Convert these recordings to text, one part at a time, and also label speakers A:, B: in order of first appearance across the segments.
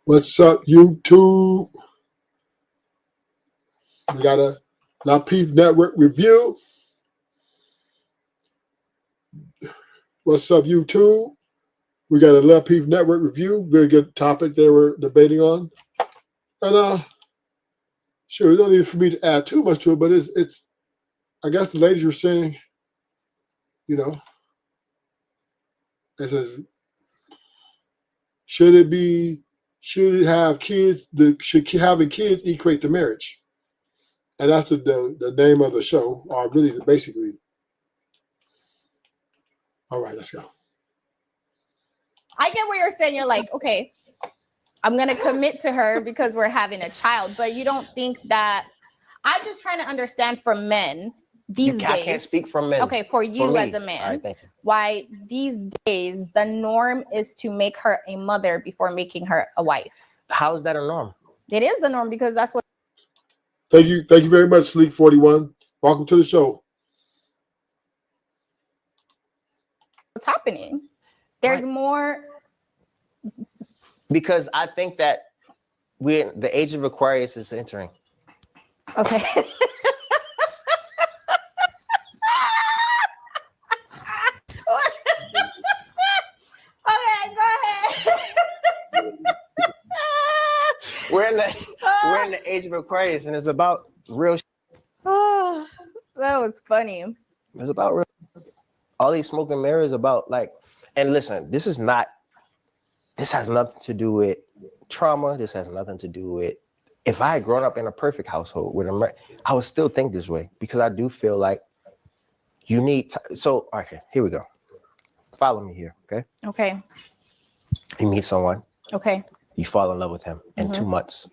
A: What's up, YouTube? We got a Lapeef Network review. What's up, YouTube? We got a Lapeef Network review. Very good topic they were debating on. And sure, it don't need for me to add too much to it, but it's I guess the ladies were saying, you know, it says, should it have kids? Should having kids equate to marriage? And that's the name of the show, or really basically. All right, let's go.
B: I get what you're saying. You're like, okay, I'm going to commit to her because we're having a child. But you don't think that, I'm just trying to understand for men these days.
C: I can't speak for men.
B: Okay, for you as a man,
C: right, thank you.
B: Why these days the norm is to make her a mother before making her a wife.
C: How is that a norm?
B: It is the norm because that's what.
A: Thank you very much, Sleek41. Welcome to the show.
B: What's happening? There's more.
C: Because I think that the age of Aquarius is entering.
B: Okay. Okay, go ahead.
C: We're in the age of Aquarius, and it's about real.
B: Oh, that was funny.
C: It's about real. All these smoke and mirrors about like, and listen, this has nothing to do with trauma. This has nothing to do with, if I had grown up in a perfect household with I would still think this way, because I do feel like you need so okay, here we go. Follow me here, okay?
B: Okay.
C: You meet someone.
B: Okay.
C: You fall in love with him in 2 months.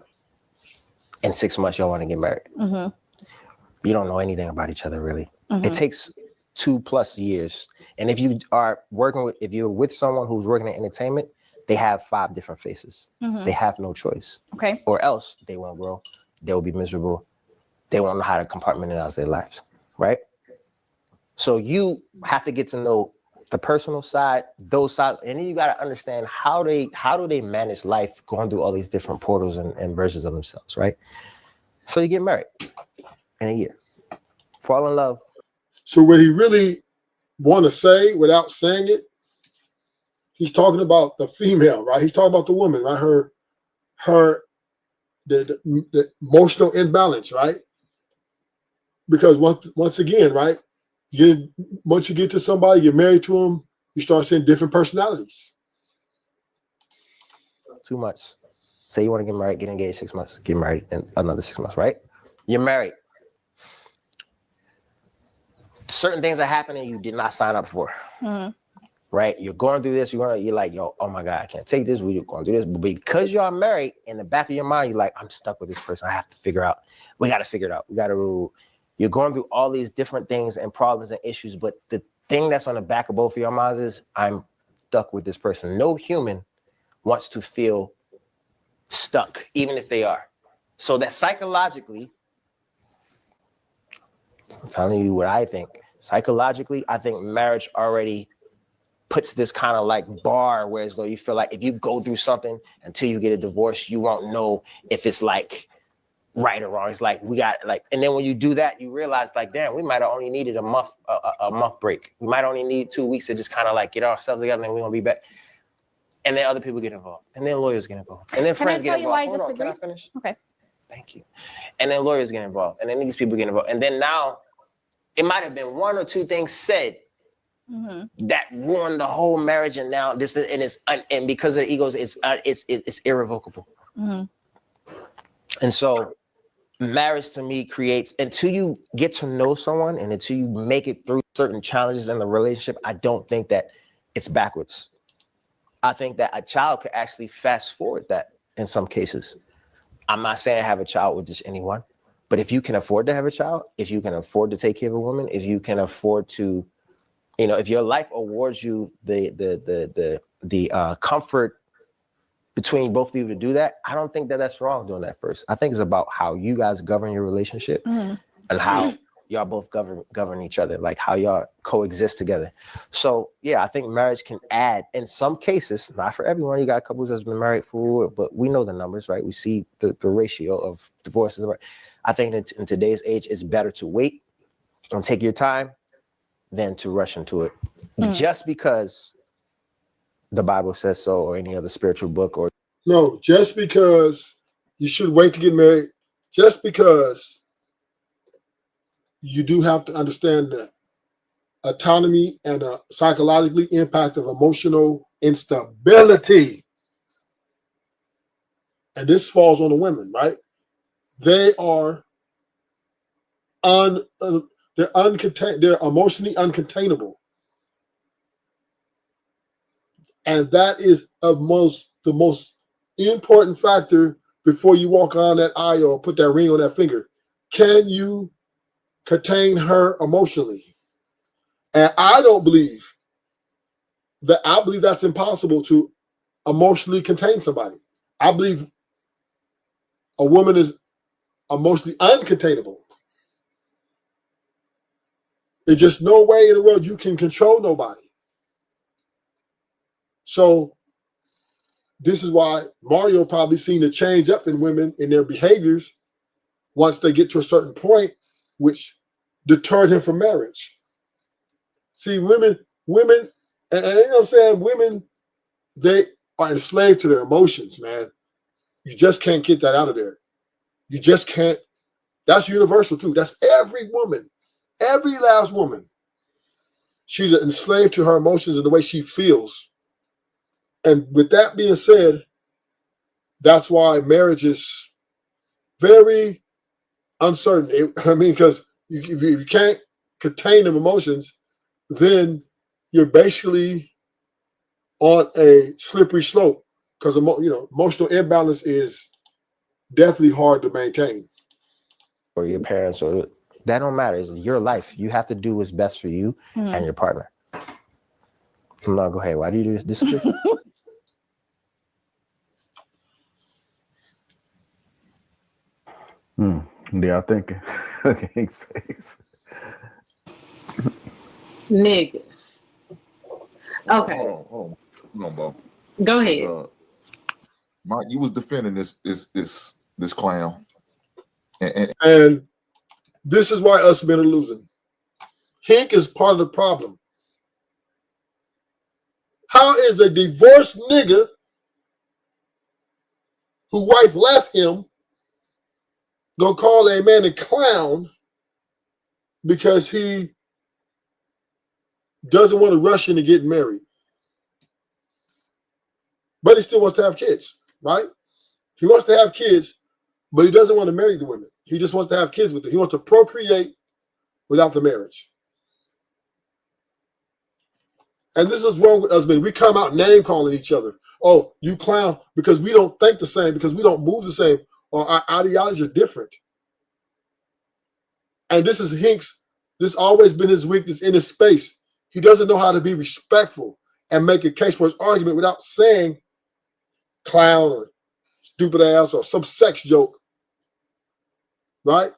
C: In 6 months, y'all want to get married. You don't know anything about each other, really. It takes 2+ years. And if you are if you're with someone who's working in entertainment, they have 5 different faces. They have no choice.
B: Okay.
C: Or else they won't grow. They'll be miserable. They won't know how to compartmentalize their lives, right? So you have to get to know the personal side, those sides, and then you got to understand how do they manage life going through all these different portals and versions of themselves, right? So you get married in a year, fall in love.
A: So what he really want to say without saying it, he's talking about the female, right? He's talking about the woman, right? The emotional imbalance, right? Because once again, right? Once you get to somebody, you're married to them, you start seeing different personalities.
C: Too much. Say you want to get married, get engaged 6 months, get married in another 6 months, right? You're married. Certain things are happening you did not sign up for. Right? You're going through this, you're like, yo, oh my God, I can't take this. We're going through this. But because you're married, in the back of your mind, you're like, I'm stuck with this person. I have to figure out. We got to figure it out. You're going through all these different things and problems and issues, but the thing that's on the back of both of your minds is, I'm stuck with this person. No human wants to feel stuck, even if they are. So that psychologically, I'm telling you what I think. Psychologically, I think marriage already puts this kind of like bar, where as though you feel like if you go through something until you get a divorce, you won't know if it's like right or wrong. It's like we got like, and then when you do that, you realize like, damn, we might have only needed a month break. We might only need 2 weeks to just kind of like get ourselves together, and we're gonna be back. And then other people get involved, and then lawyers get involved, and then friends get involved. Hold on, can I finish?
B: Okay.
C: Thank you. And then lawyers get involved, and then these people get involved, and then now it might have been 1 or 2 things said that ruined the whole marriage, and now this is, and because of the egos, it's irrevocable. And so marriage to me creates, until you get to know someone and until you make it through certain challenges in the relationship, I don't think that it's backwards. I think that a child could actually fast forward that in some cases. I'm not saying have a child with just anyone, but if you can afford to have a child, if you can afford to take care of a woman, if you can afford to, if your life awards you the comfort between both of you to do that, I don't think that that's wrong doing that first. I think it's about how you guys govern your relationship and how y'all both govern each other, like how y'all coexist together. So yeah, I think marriage can add in some cases, not for everyone. You got couples that's been married for, but we know the numbers, right? We see the ratio of divorces. I think in today's age, it's better to wait and take your time than to rush into it, just because the Bible says so, or any other spiritual book, or
A: no, just because you should wait to get married, just because you do have to understand that autonomy and a psychologically impact of emotional instability. And this falls on the women, right? They are they're uncontained, they're emotionally uncontainable. And that is the most important factor before you walk on that aisle or put that ring on that finger. Can you contain her emotionally? And I believe that's impossible to emotionally contain somebody. I believe a woman is emotionally uncontainable. There's just no way in the world you can control nobody. So this is why Mario probably seen a change up in women in their behaviors once they get to a certain point, which deterred him from marriage. See, women, and you know what I'm saying? Women, they are enslaved to their emotions, man. You just can't get that out of there. You just can't. That's universal too. That's every woman, every last woman. She's enslaved to her emotions and the way she feels. And with that being said, that's why marriage is very uncertain. Because if you can't contain them emotions, then you're basically on a slippery slope, because emotional imbalance is definitely hard to maintain.
C: Or your parents, or that don't matter. It's your life. You have to do what's best for you and your partner. No, go ahead. Why do you disagree?
D: Yeah, I think King's face.
E: Nigga. Okay.
F: Hold on, Bo.
E: Go ahead.
F: Mike, you was defending this clown,
A: and this is why us men are losing. Hink is part of the problem. How is a divorced nigga who wife left him gonna call a man a clown because he doesn't want to rush into getting married, but he still wants to have kids, right? He wants to have kids, but he doesn't want to marry the women. He just wants to have kids with them. He wants to procreate without the marriage. And this is wrong with us men. We come out name calling each other. Oh, you clown, because we don't think the same, because we don't move the same, or our ideologies are different. And this is Hink's, this always been his weakness in his space. He doesn't know how to be respectful and make a case for his argument without saying clown or stupid ass or some sex joke, right?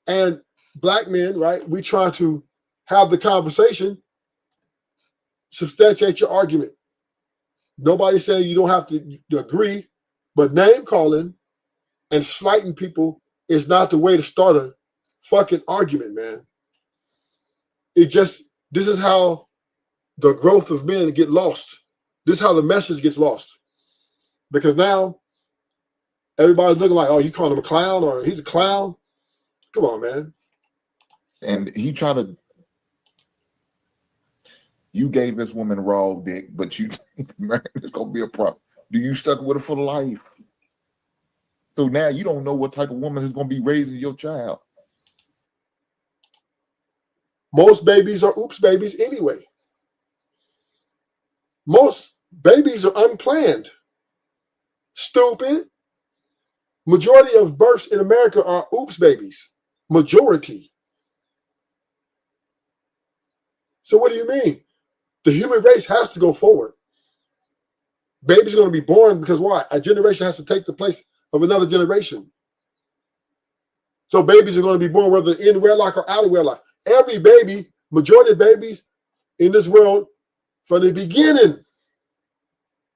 A: And black men, right, we try to have the conversation, substantiate your argument. Nobody's saying you don't have to agree, but name calling and slighting people is not the way to start a fucking argument, man. This is how the growth of men get lost. This is how the message gets lost. Because now everybody's looking like, oh, you calling him a clown, or he's a clown. Come on, man.
F: and he tried to. You gave this woman raw dick, but you think marriage is gonna be a problem. Do you stuck with her for life? So now you don't know what type of woman is gonna be raising your child.
A: Most babies are oops babies anyway. Most babies are unplanned. Stupid. Majority of births in America are oops babies. Majority. So what do you mean? The human race has to go forward. Babies are going to be born because why? A generation has to take the place of another generation. So babies are going to be born whether in wedlock or out of wedlock. Every baby, majority of babies in this world from the beginning,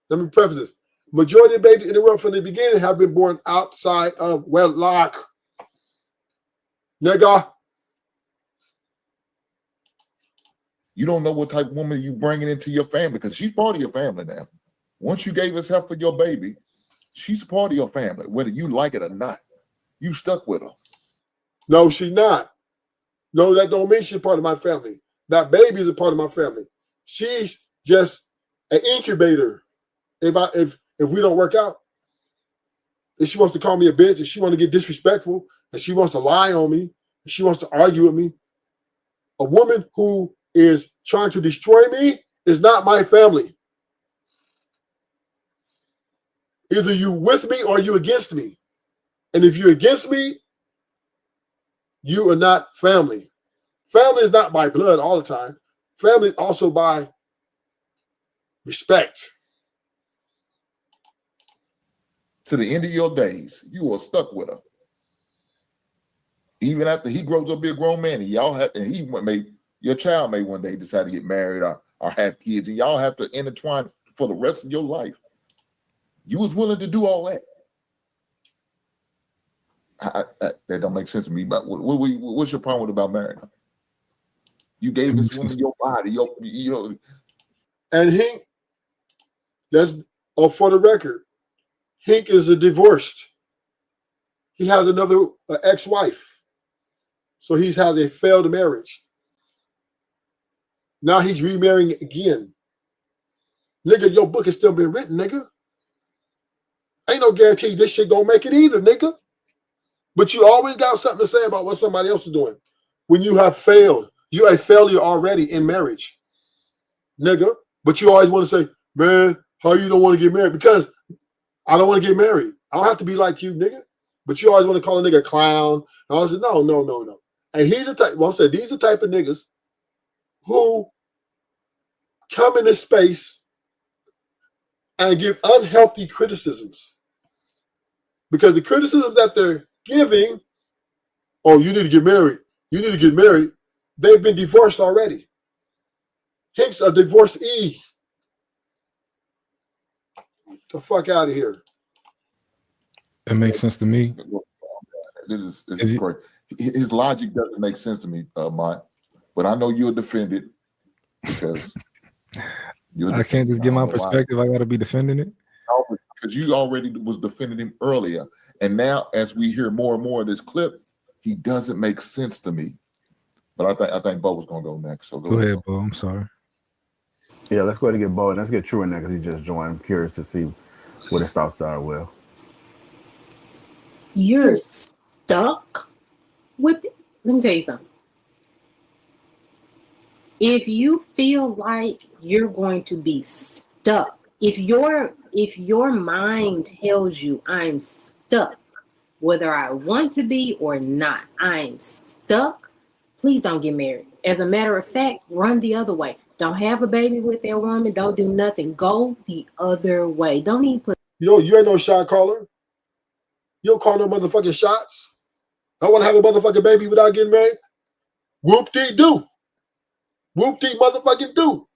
A: let me preface this, majority of babies in the world from the beginning have been born outside of wedlock. Nigga.
F: You don't know what type of woman you bringing into your family because she's part of your family now. Once you gave us help for your baby, she's part of your family, whether you like it or not. You stuck with her.
A: No, she's not. No, that don't mean she's part of my family. That baby is a part of my family. She's just an incubator. If we don't work out, if she wants to call me a bitch, if she wants to get disrespectful, and she wants to lie on me, if she wants to argue with me, a woman who is trying to destroy me is not my family. Either you with me or you against me. And if you're against me, you are not family. Family is not by blood all the time. Family is also by respect.
F: To the end of your days, you are stuck with her. Even after he grows up to be a grown man, and your child may one day decide to get married or have kids, and y'all have to intertwine for the rest of your life. You was willing to do all that. That don't make sense to me. But what's your problem with about marrying her? You gave this woman your body,
A: And Hink, for the record, Hink is a divorced. He has another ex-wife. So he has a failed marriage. Now he's remarrying again. Nigga, your book is still being written, nigga. Ain't no guarantee this shit gonna make it either, nigga. But you always got something to say about what somebody else is doing. When you have failed, you're a failure already in marriage, nigga. But you always want to say, man, how you don't want to get married? Because I don't want to get married. I don't have to be like you, nigga. But you always want to call a nigga a clown. And I said, no. And he's the type, I'm saying, these are the type of niggas who come in this space and give unhealthy criticisms. Because the criticisms that they're giving, oh, you need to get married. You need to get married. They've been divorced already. Hink's a divorcee. The fuck out of here.
G: That makes sense to me.
F: This is great. His logic doesn't make sense to me, Mike. But I know you'll defend it because
G: I can't just give my perspective. I got to be defending it.
F: Because you already was defending him earlier. And now, as we hear more and more of this clip, he doesn't make sense to me. But I think Bo was going to go next. So
G: go ahead, Bo. I'm sorry.
D: Yeah, let's go ahead and get Bo. Let's get True in there because he just joined. I'm curious to see what his thoughts are. Will.
E: You're stuck with it. Let me tell you something. If you feel like you're going to be stuck, if your mind tells you I'm stuck, whether I want to be or not, I'm stuck, please don't get married. As a matter of fact, run the other way. Don't have a baby with that woman. Don't do nothing. Go the other way. Don't even put.
A: You ain't no shot caller. You don't call no motherfucking shots. I want to have a motherfucking baby without getting married. Whoop-dee-doo. Whoop-dee motherfucking do.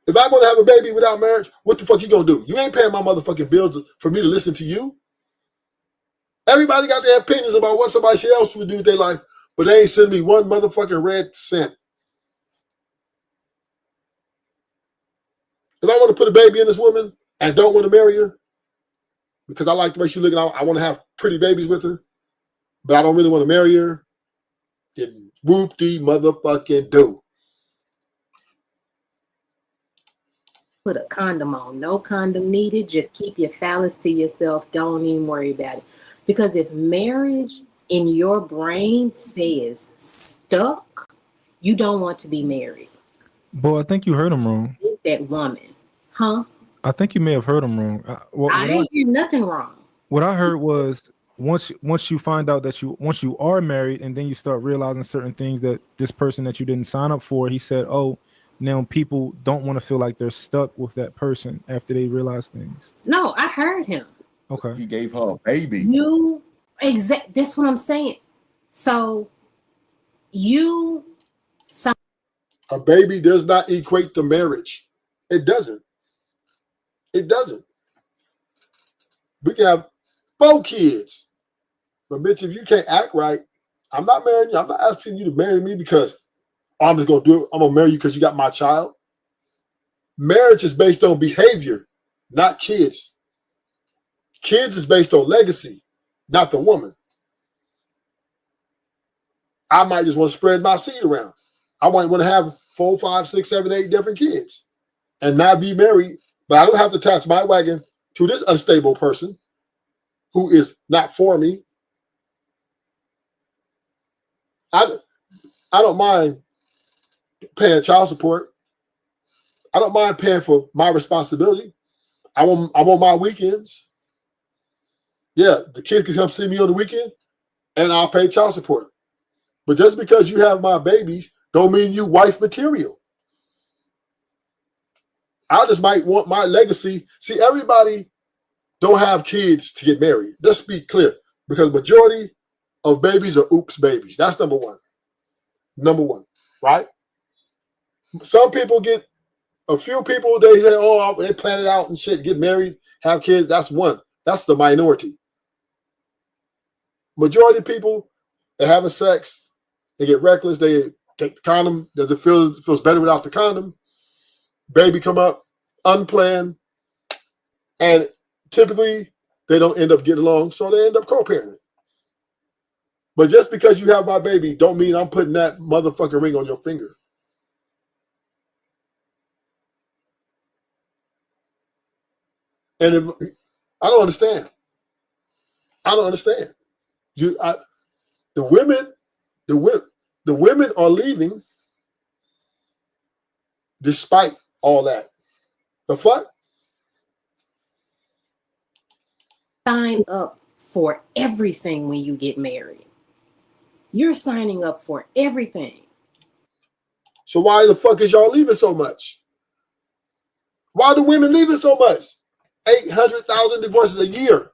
A: If I want to have a baby without marriage, what the fuck you gonna do? You ain't paying my motherfucking bills for me to listen to you. Everybody got their opinions about what somebody else would do with their life, but they ain't send me one motherfucking red cent. If I want to put a baby in this woman and don't want to marry her, because I like the way she looking, I want to have pretty babies with her, but I don't really want to marry her, then whoop-dee motherfucking do.
E: Put a condom on. No condom needed. Just keep your phallus to yourself. Don't even worry about it. Because if marriage in your brain says stuck, you don't want to be married.
G: Boy, I think you heard him wrong.
E: That woman, huh?
G: I think you may have heard him wrong.
E: I didn't hear nothing wrong.
G: What I heard was once you find out that once you are married and then you start realizing certain things that this person that you didn't sign up for, he said, oh, now people don't want to feel like they're stuck with that person after they realize things.
E: No, I heard him.
G: Okay.
F: He gave her a baby.
E: That's what I'm saying. So
A: A baby does not equate to marriage. It doesn't. It doesn't. We can have 4 kids. But bitch, if you can't act right, I'm not marrying you. I'm not asking you to marry me because I'm just gonna do it. I'm gonna marry you because you got my child. Marriage is based on behavior, not kids. Kids is based on legacy, not the woman. I might just want to spread my seed around. I might want to have 4, 5, 6, 7, 8 different kids and not be married, but I don't have to attach my wagon to this unstable person who is not for me. I don't mind paying child support. I don't mind paying for my responsibility. I want my weekends. Yeah, the kids can come see me on the weekend and I'll pay child support. But just because you have my babies don't mean you wife material. I just might want my legacy. See, everybody don't have kids to get married. Let's be clear, because majority of babies are oops babies. That's number one. Number one, right? Some people get, a few people, they say, oh, they plan it out and shit, get married, have kids. That's one. That's the minority. Majority of people, they're having sex, they get reckless, they take the condom. Does it feels better without the condom? Baby come up, unplanned, and typically they don't end up getting along, so they end up co-parenting. But just because you have my baby don't mean I'm putting that motherfucking ring on your finger. And if, I don't understand. I don't understand. The women are leaving despite all that. The fuck?
E: Sign up for everything when you get married. You're signing up for everything.
A: So why the fuck is y'all leaving so much? Why are the women leaving so much? 800,000 divorces a year.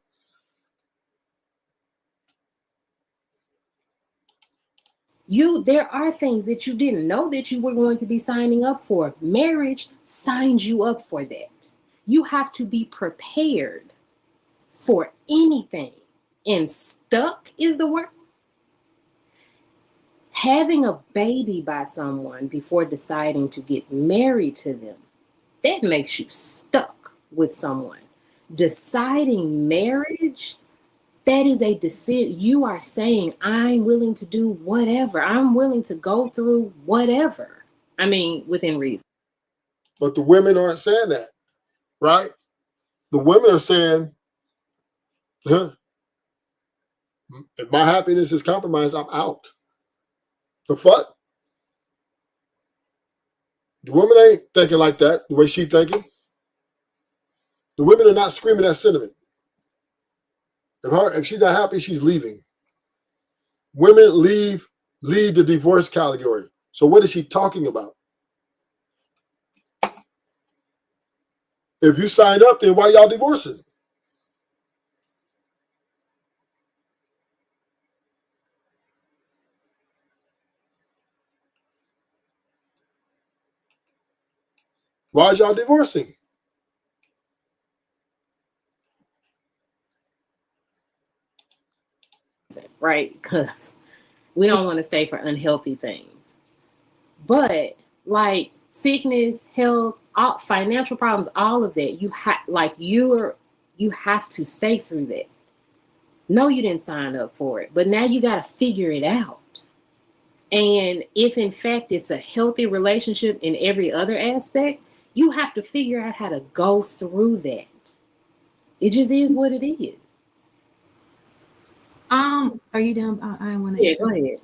E: There are things that you didn't know that you were going to be signing up for. Marriage signs you up for that. You have to be prepared for anything. And stuck is the word. Having a baby by someone before deciding to get married to them, that makes you stuck with someone. Deciding marriage, that is a decision. You are saying, I'm willing to do whatever. I'm willing to go through whatever. I mean, within reason.
A: But the women aren't saying that, right? The women are saying, if my happiness is compromised, I'm out. The fuck? The woman ain't thinking like that, the way she thinking. The women are not screaming that sentiment. If she's not happy, she's leaving. Women leave the divorce category. So what is she talking about? If you signed up, then why y'all divorcing? Why is y'all divorcing?
E: Right? Because we don't want to stay for unhealthy things. But like sickness, health, all financial problems, all of that, you have to stay through that. No, you didn't sign up for it, but now you got to figure it out. And if in fact it's a healthy relationship in every other aspect, you have to figure out how to go through that. It just is what it is.
H: Are you done? I want to.
E: Yeah, go ahead.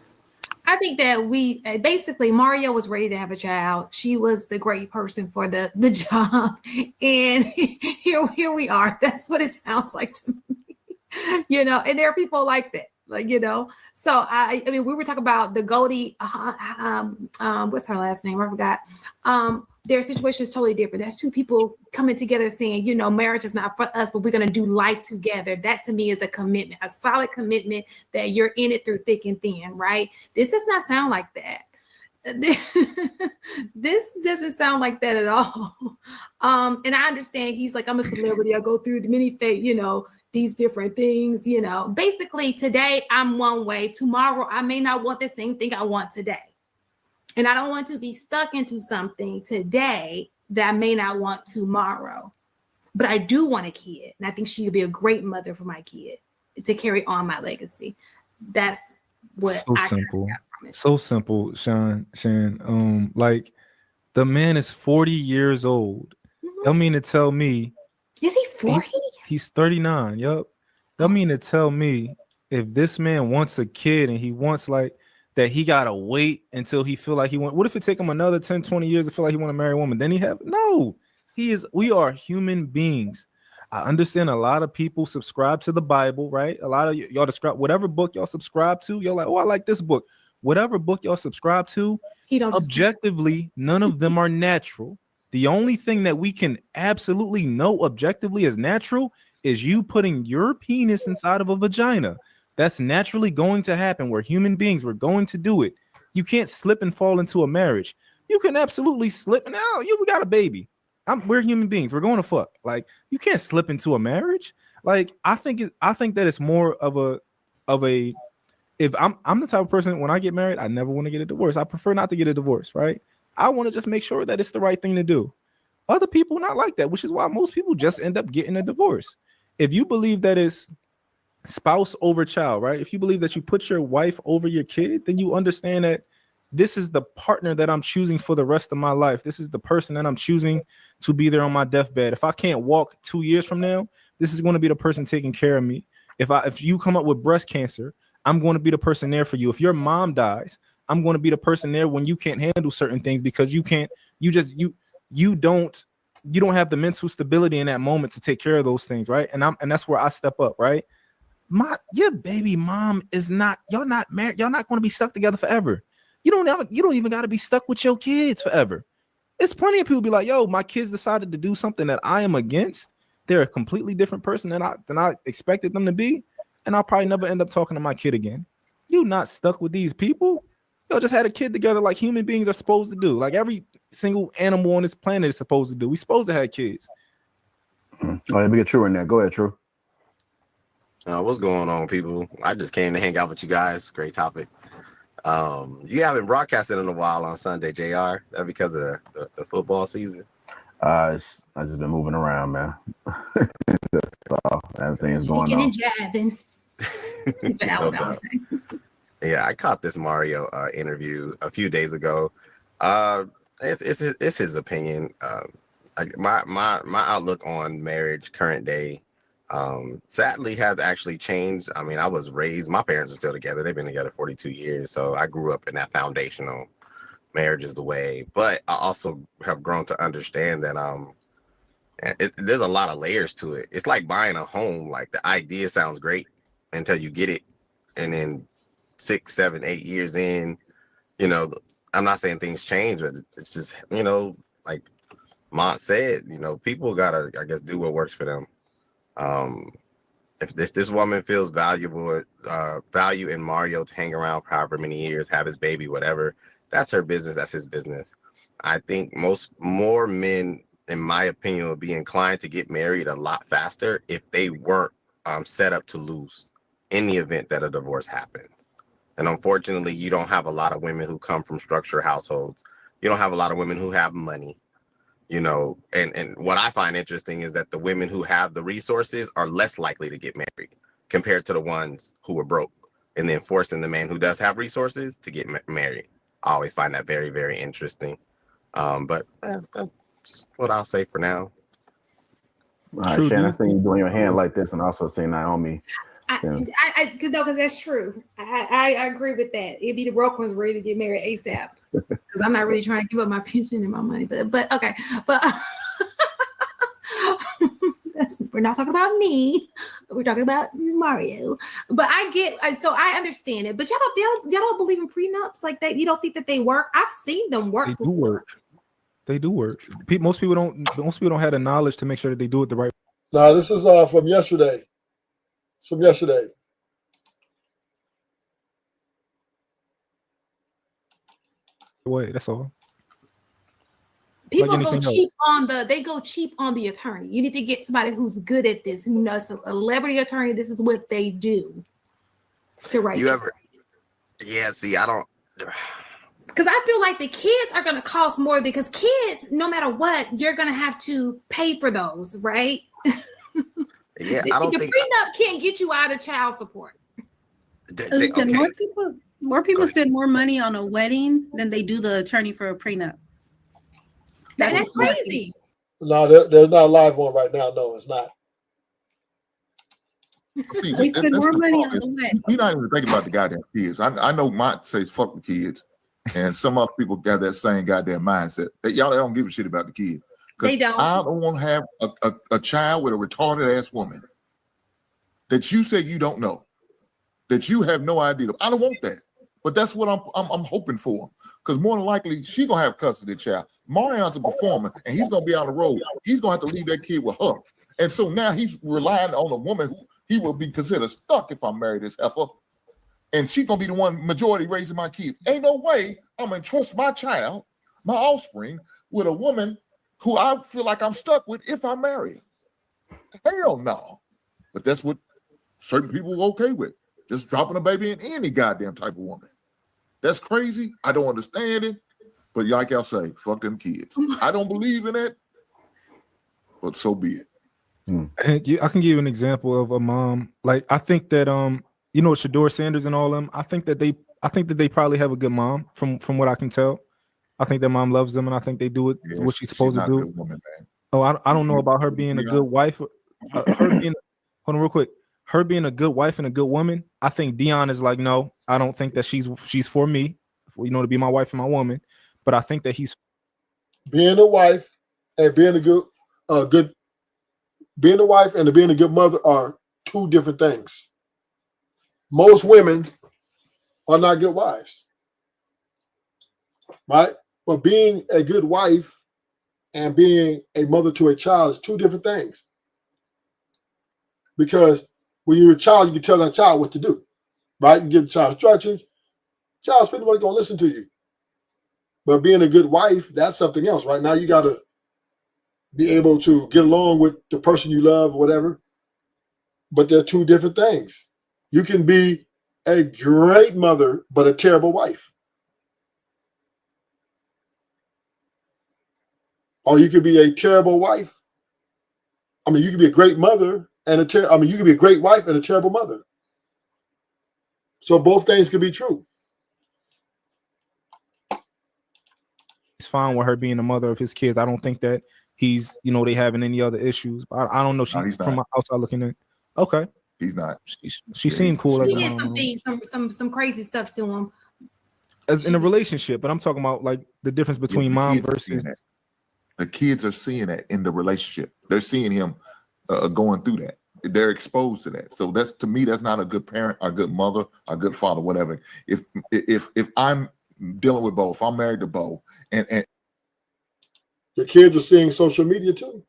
H: I think that we basically Mario was ready to have a child. She was the great person for the job, and here we are. That's what it sounds like to me, And there are people like that. Like, you know, so I mean, we were talking about the Goldie, what's her last name? I forgot. Their situation is totally different. That's two people coming together saying, you know, marriage is not for us, but we're going to do life together. That to me is a commitment, a solid commitment that you're in it through thick and thin, right? This does not sound like that. This doesn't sound like that at all. And I understand he's like, I'm a celebrity. I go through many fate, you know, these different things, you know. Basically, today I'm one way. Tomorrow, I may not want the same thing I want today. And I don't want to be stuck into something today that I may not want tomorrow. But I do want a kid. And I think she would be a great mother for my kid to carry on my legacy. That's what
G: So simple. So simple, Shan. Like the man is 40 years old. Y'all mean to tell me
H: is he 40?
G: He's 39. Yup. Y'all mean to tell me if this man wants a kid and he wants like that, he gotta wait until he feel like he want. What if it take him another 10, 20 years to feel like he want to marry a woman? Then he have no. We are human beings. I understand a lot of people subscribe to the Bible, right? A lot of y'all describe whatever book y'all subscribe to. You're like, oh, I like this book. Whatever book y'all subscribe to, objectively, none of them are natural. The only thing that we can absolutely know objectively is natural is you putting your penis inside of a vagina. That's naturally going to happen. We're human beings. We're going to do it. You can't slip and fall into a marriage. You can absolutely slip. Now we got a baby. We're human beings. We're going to fuck. Like you can't slip into a marriage. Like I think that it's more of a. If I'm the type of person when I get married, I never want to get a divorce. I prefer not to get a divorce. Right. I want to just make sure that it's the right thing to do. Other people not like that, which is why most people just end up getting a divorce. If you believe that it's spouse over child, right? If you believe that you put your wife over your kid, then you understand that this is the partner that I'm choosing for the rest of my life. This is the person that I'm choosing to be there on my deathbed. If I can't walk 2 years from now, this is going to be the person taking care of me. If you come up with breast cancer, I'm going to be the person there for you. If your mom dies, I'm going to be the person there when you can't handle certain things because you don't have the mental stability in that moment to take care of those things, right? And that's where I step up, right? Your baby mom is not, y'all not married, y'all not going to be stuck together forever. You don't even got to be stuck with your kids forever. There's plenty of people be like, yo, my kids decided to do something that I am against. They're a completely different person than I expected them to be, and I'll probably never end up talking to my kid again. You not stuck with these people. Y'all just had a kid together like human beings are supposed to do. Like every single animal on this planet is supposed to do. We supposed to have kids.
D: Oh, let me get True in there. Go ahead, True.
I: What's going on, people? I just came to hang out with you guys. Great topic. You haven't broadcasted in a while on Sunday, JR. Is that because of the football season?
D: I just been moving around, man. That's all. Everything is going on.
I: No doubt. Yeah, I caught this Mario interview a few days ago. It's his opinion. My outlook on marriage current day sadly has actually changed. I mean, I was raised, my parents are still together. They've been together 42 years. So I grew up in that foundational marriage is the way. But I also have grown to understand that there's a lot of layers to it. It's like buying a home. Like the idea sounds great until you get it. And then 6, 7, 8 years in, I'm not saying things change, but it's just, like Mont said, people gotta, I guess, do what works for them. If this woman feels value in Mario to hang around for however many years, have his baby, whatever, that's her business. That's his business. I think more men, in my opinion, would be inclined to get married a lot faster if they weren't set up to lose in the event that a divorce happened. And unfortunately, you don't have a lot of women who come from structured households. You don't have a lot of women who have money, and what I find interesting is that the women who have the resources are less likely to get married compared to the ones who are broke, and then forcing the man who does have resources to get married. I always find that very, very interesting. But that's what I'll say for now.
D: All right, Shannon, I see you doing your hand like this, and also see Naomi.
H: Because that's true. I agree with that. It'd be the broke ones ready to get married ASAP. Because I'm not really trying to give up my pension and my money. But okay. But We're not talking about me. We're talking about Mario. But I understand it. But y'all don't believe in prenups like that. You don't think that they work? I've seen them work.
G: They do
H: before.
G: work. They do work. Most people don't have the knowledge to make sure that they do it the right
A: Now, this is from yesterday. It's from yesterday.
G: way. That's all.
H: People go cheap on the attorney. You need to get somebody who's good at this, who knows a celebrity attorney. This is what they do to write.
I: Yeah, see, I don't.
H: Because I feel like the kids are going to cost more because kids, no matter what, you're going to have to pay for those, right?
I: Yeah, I don't think
H: the prenup can't get you out of child support.
J: Listen, more people spend more money on a wedding than they do the attorney for a prenup.
H: That's crazy.
A: No, there's not a live one right now. No, it's not.
F: See,
J: They spend more money on the wedding.
F: We're not even thinking about the goddamn kids. I know Mont says fuck the kids, and some other people got that same goddamn mindset. Y'all don't give a shit about the kids.
H: They don't.
F: I don't want to have a child with a retarded ass woman that you say you don't know, that you have no idea. I don't want that. But that's what I'm hoping for. Because more than likely, she gonna have custody of the child. Marion's a performer, and he's gonna be on the road. He's gonna have to leave that kid with her. And so now he's relying on a woman who he will be considered stuck if I marry this heifer. And she's gonna be the one majority raising my kids. Ain't no way I'm gonna trust my child, my offspring, with a woman who I feel like I'm stuck with if I marry her. Hell no. But that's what certain people are okay with. Just dropping a baby in any goddamn type of woman. That's crazy. I don't understand it. But like y'all say, fuck them kids. I don't believe in it, but so be it.
G: And I can give you an example of a mom. Like I think that Shador Sanders and all them. I think that they probably have a good mom from what I can tell. I think their mom loves them, and I think they do what she's supposed to do.
F: Woman,
G: I don't know about her being a good wife. Hold on, real quick. Her being a good wife and a good woman. I think Dion is like, no, I don't think that she's for me. To be my wife and my woman. But I think that he's
A: being a wife and being a good being a wife and being a good mother are two different things. Most women are not good wives, right? But being a good wife and being a mother to a child is two different things. Because when you're a child, you can tell that child what to do, right? You give the child instructions. The child's pretty much going to listen to you. But being a good wife, that's something else. Right now, you got to be able to get along with the person you love or whatever. But they're two different things. You can be a great mother, but a terrible wife. Or you could be a terrible wife. I mean, you could be a great mother and you could be a great wife and a terrible mother. So both things could be true.
G: He's fine with her being the mother of his kids. I don't think that he's, they having any other issues. I don't know. She's from my outside looking in. Okay.
F: He's not.
G: She seemed cool.
H: He did some crazy stuff to him.
G: As in a relationship, but I'm talking about like the difference between mom versus.
F: The kids are seeing that in the relationship. They're seeing him going through that. They're exposed to that. So that's, to me, that's not a good parent, a good mother, a good father, whatever. If I'm dealing with both, if I'm married to both, and
A: your kids are seeing social media too.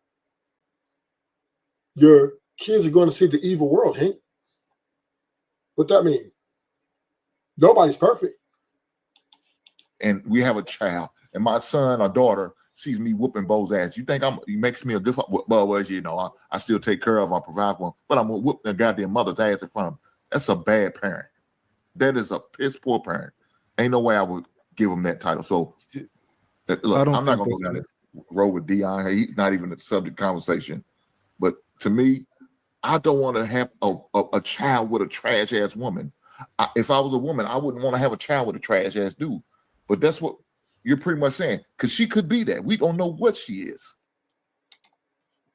A: Your kids are going to see the evil world, Hank. What that mean? Nobody's perfect.
F: And we have a child, and my son or daughter sees me whooping Bo's ass. You think he makes me a good father? Well, I still take care of him, I provide for him, but I'm whooping the goddamn mother's ass in front of him. That's a bad parent. That is a piss poor parent. Ain't no way I would give him that title. So look, I'm not gonna go down that road with Dion. He's not even the subject of conversation. But to me, I don't want to have a child with a trash ass woman. If I was a woman, I wouldn't want to have a child with a trash ass dude. But that's what you're pretty much saying, because she could be that. We don't know what she is.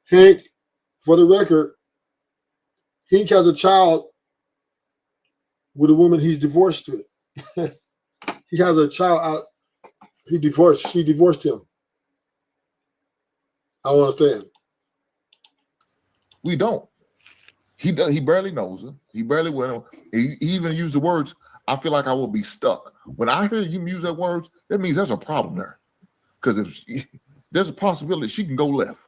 A: Hank, for the record, Hank has a child with a woman he's divorced with. He has a child out. She divorced him. I don't understand.
F: We don't. He barely knows her. He barely went. He even used the words, "I feel like I will be stuck." When I hear you use that words, that means there's a problem there. Because there's a possibility she can go left.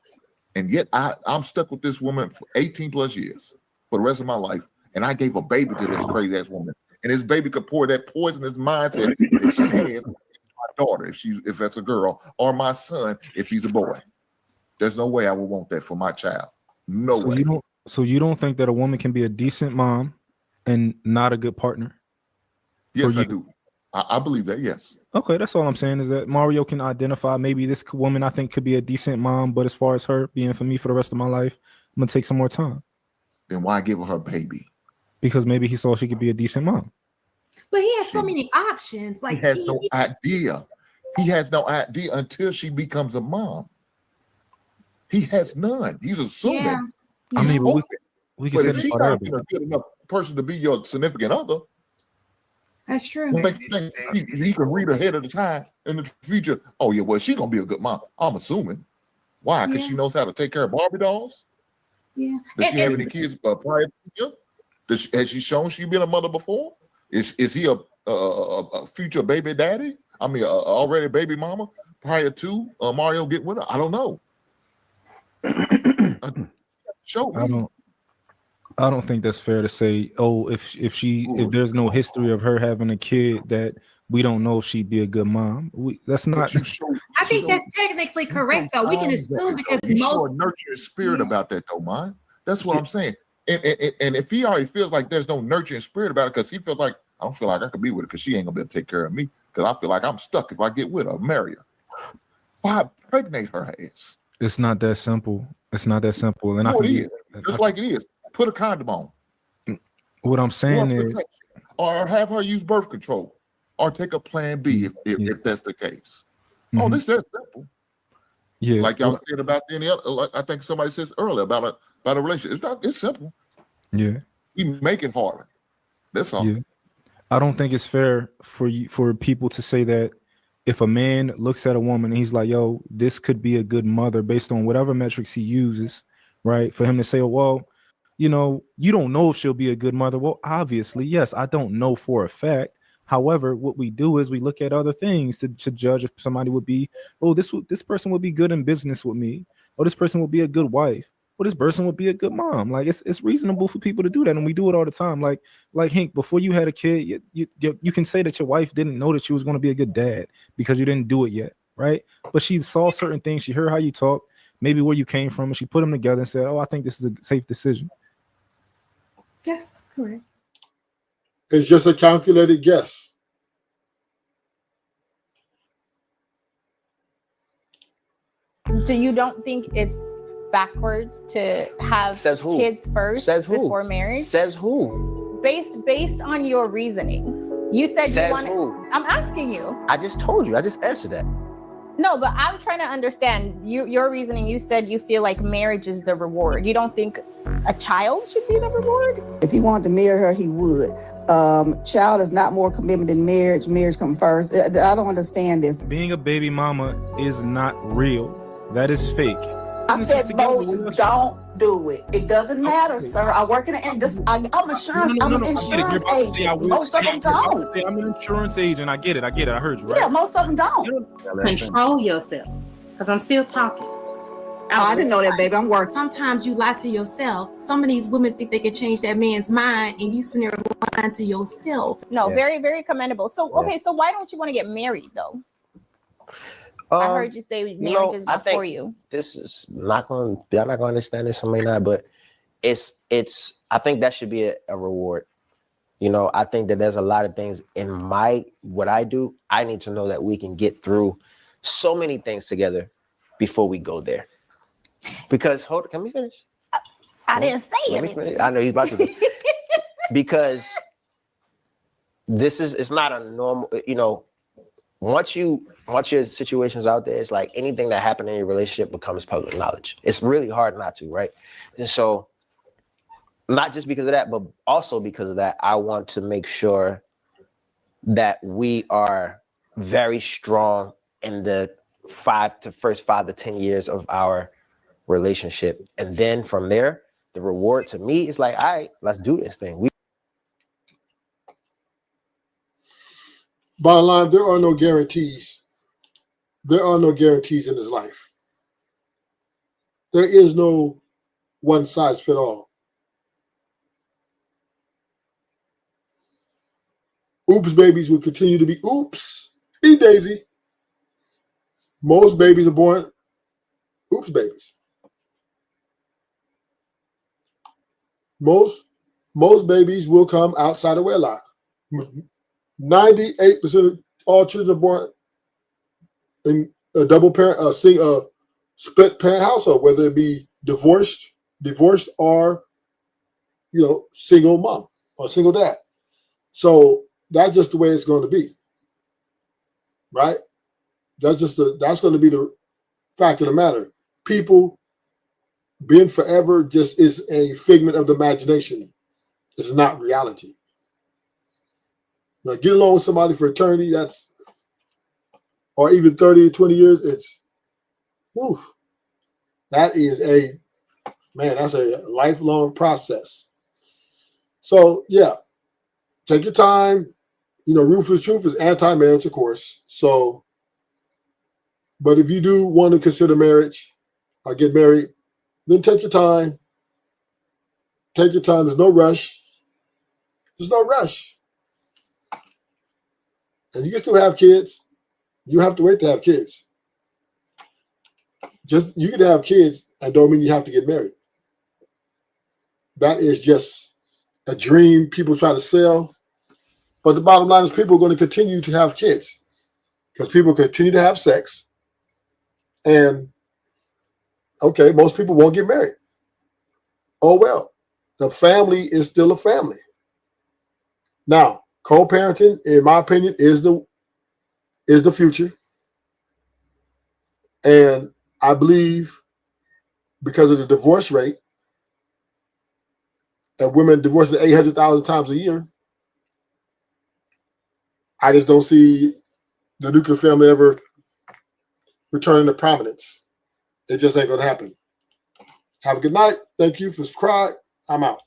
F: And yet I'm stuck with this woman for 18 plus years for the rest of my life. And I gave a baby to this crazy ass woman. And this baby could pour that poisonous mindset that she has my daughter, if that's a girl, or my son, if he's a boy. There's no way I would want that for my child. No way.
G: So you don't think that a woman can be a decent mom and not a good partner?
F: Yes, I do. I believe that, yes.
G: Okay, that's all I'm saying is that Mario can identify maybe this woman I think could be a decent mom, but as far as her being for me for the rest of my life, I'm going to take some more time.
F: Then why give her a baby?
G: Because maybe he saw she could be a decent mom.
H: But he has so many options. Like
F: he has no idea. He has no idea until she becomes a mom. He has none. He's assuming.
H: Yeah.
G: I mean, we can say
F: if she's not a good enough person to be your significant other,
H: that's true.
F: He can read ahead of the time in the future. Oh yeah, well, she's gonna be a good mom. I'm assuming. Why? Because she knows how to take care of Barbie dolls.
H: Yeah.
F: Does she have any kids prior to him? Has she shown she's been a mother before? Is he a future baby daddy? I mean, already baby mama prior to Mario getting with her? I don't know. Show me.
G: I don't think that's fair to say. Oh, if there's no history of her having a kid, that we don't know if she'd be a good mom. That's not.
H: I think that's technically correct, though. We can assume because
F: you show a nurturing spirit about that, though, man. That's what I'm saying. And if he already feels like there's no nurturing spirit about it, because he feels like I don't feel like I could be with her because she ain't gonna be able to take care of me, because I feel like I'm stuck if I get with her, marry her. Why impregnate her ass?
G: It's not that simple. It's not that simple. And
F: just like it is. Put a condom on.
G: What I'm saying is,
F: or have her use birth control, or take a plan B if that's the case. Mm-hmm. Oh, this is simple.
G: Yeah,
F: like y'all said about any other. Like I think somebody says earlier about a relationship. It's simple.
G: Yeah,
F: you make it harder. That's all.
G: Yeah, I don't think it's fair for people to say that if a man looks at a woman and he's like, "Yo, this could be a good mother," based on whatever metrics he uses, right? For him to say, "Well, you know, you don't know if she'll be a good mother." Well, obviously, yes, I don't know for a fact. However, what we do is we look at other things to judge if somebody would be, oh, this person would be good in business with me, or this person would be a good wife, or this person would be a good mom. Like it's reasonable for people to do that, and we do it all the time. Like Hank, before you had a kid, you can say that your wife didn't know that she was going to be a good dad because you didn't do it yet, right? But she saw certain things, she heard how you talk, maybe where you came from, and she put them together and said, "Oh, I think this is a safe decision."
H: Yes, correct.
A: It's just a calculated guess.
B: So you don't think it's backwards to have kids first before marriage?
C: Says who?
B: Based on your reasoning. You said you want to. I'm asking you.
C: I just told you. I just answered that.
B: No, but I'm trying to understand your reasoning. You said you feel like marriage is the reward. You don't think a child should be the reward?
K: If he wanted to marry her, he would. Child is not more commitment than marriage. Marriage comes first. I don't understand this.
G: Being a baby mama is not real. That is fake.
K: I said most don't do it. It doesn't matter, sir. I work in the I'm insurance. I'm an insurance agent. Most of them don't.
G: I'm an insurance agent. I get it. I heard you, right?
K: Yeah, most of them don't.
E: Control yourself, because I'm still talking.
K: I didn't know that, baby. I'm working.
H: Sometimes you lie to yourself. Some of these women think they can change that man's mind, and you sit there lying to yourself.
B: No, very, very commendable. So, okay, so why don't you want to get married, though? I heard you say marriage is not for you.
C: This is not going. Y'all not going to understand this. Some may not, but it's. I think that should be a reward. You know, I think that there's a lot of things in what I do. I need to know that we can get through so many things together before we go there. Because can we finish?
B: I didn't say anything.
C: I know he's about to. Because it's not a normal. You know. Once your situation's out there, it's like anything that happened in your relationship becomes public knowledge. It's really hard not to, right? And so, not just because of that, but also because of that, I want to make sure that we are very strong in the first 5 to 10 years of our relationship. And then from there, the reward to me is like, all right, let's do this thing.
A: Bottom line, there are no guarantees. There are no guarantees in this life. There is no one size fit all. Oops babies will continue to be oops. Hey Daisy. Most babies are born oops babies. Most babies will come outside of wedlock. 98% of all children are born in a double parent, split parent household, whether it be divorced, or single mom or single dad. So that's just the way it's going to be, right? That's going to be the fact of the matter. People being forever just is a figment of the imagination. It's not reality. Now, get along with somebody for eternity, or even 30 or 20 years, that's a lifelong process. So, yeah, take your time. Ruthless Truth is anti-marriage, of course. So, but if you do want to consider marriage or get married, then take your time. Take your time. There's no rush. And you can still have kids. You have to wait to have kids. You can have kids and don't mean you have to get married. That is just a dream people try to sell. But the bottom line is people are going to continue to have kids because people continue to have sex. And, okay, most people won't get married. Oh, well, the family is still a family. Now, co-parenting, in my opinion, is the future. And I believe because of the divorce rate, and women divorcing 800,000 times a year, I just don't see the nuclear family ever returning to prominence. It just ain't going to happen. Have a good night. Thank you for subscribing. I'm out.